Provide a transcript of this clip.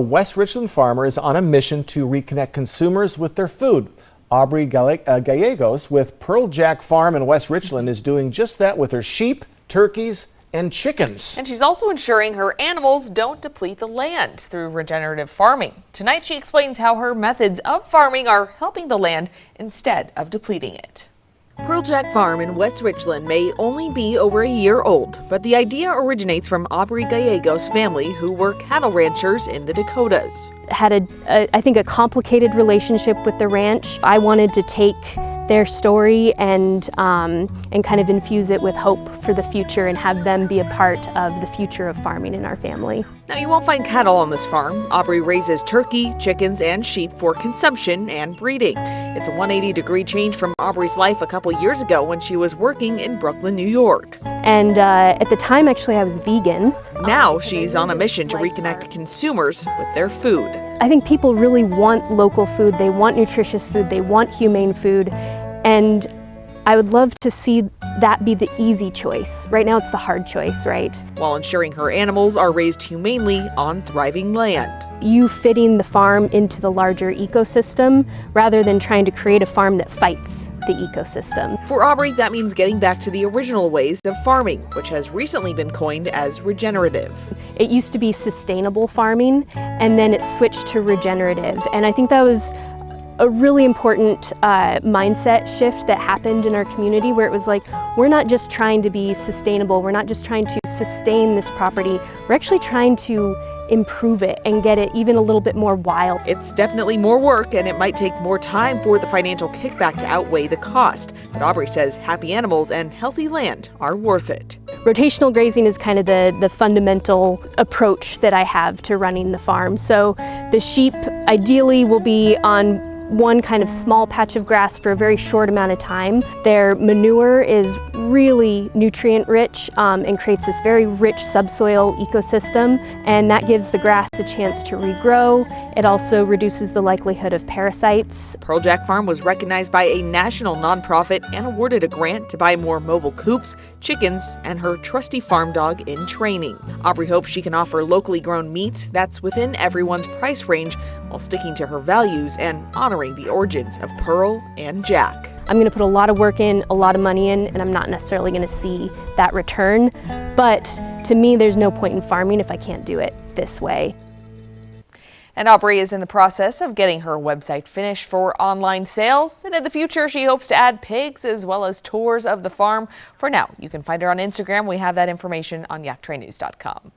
A West Richland farmer is on a mission to reconnect consumers with their food. Aubrey Gallegos with Pearl Jack Farm in West Richland is doing just that with her sheep, turkeys, and chickens. And she's also ensuring her animals don't deplete the land through regenerative farming. Tonight she explains how her methods of farming are helping the land instead of depleting it. Pearl Jack Farm in West Richland may only be over a year old, but the idea originates from Aubrey Gallegos' family, who were cattle ranchers in the Dakotas. Had I think a complicated relationship with the ranch. I wanted to take their story and kind of infuse it with hope for the future and have them be a part of the future of farming in our family. Now, you won't find cattle on this farm. Aubrey raises turkey, chickens, and sheep for consumption and breeding. It's a 180-degree change from Aubrey's life a couple years ago when she was working in Brooklyn, New York. And at the time, actually, I was vegan. Now she's on a mission to reconnect consumers with their food. I think people really want local food. They want nutritious food. They want humane food. And I would love to see that be the easy choice. Right now it's the hard choice, right? While ensuring her animals are raised humanely on thriving land. You fitting the farm into the larger ecosystem rather than trying to create a farm that fights the ecosystem. For Aubrey, that means getting back to the original ways of farming, which has recently been coined as regenerative. It used to be sustainable farming, and then it switched to regenerative. And I think that was a really important mindset shift that happened in our community, where it was like, we're not just trying to be sustainable, we're not just trying to sustain this property, we're actually trying to improve it and get it even a little bit more wild. It's definitely more work, and it might take more time for the financial kickback to outweigh the cost. But Aubrey says happy animals and healthy land are worth it. Rotational grazing is kind of the fundamental approach that I have to running the farm. So the sheep ideally will be on one kind of small patch of grass for a very short amount of time. Their manure is really nutrient rich and creates this very rich subsoil ecosystem, and that gives the grass a chance to regrow. It also reduces the likelihood of parasites. Pearl Jack Farm was recognized by a national nonprofit and awarded a grant to buy more mobile coops, chickens, and her trusty farm dog in training. Aubrey hopes she can offer locally grown meat that's within everyone's price range while sticking to her values and honoring the origins of Pearl and Jack. I'm going to put a lot of work in, a lot of money in, and I'm not necessarily going to see that return. But to me, there's no point in farming if I can't do it this way. And Aubrey is in the process of getting her website finished for online sales. And in the future, she hopes to add pigs as well as tours of the farm. For now, you can find her on Instagram. We have that information on yaktraynews.com.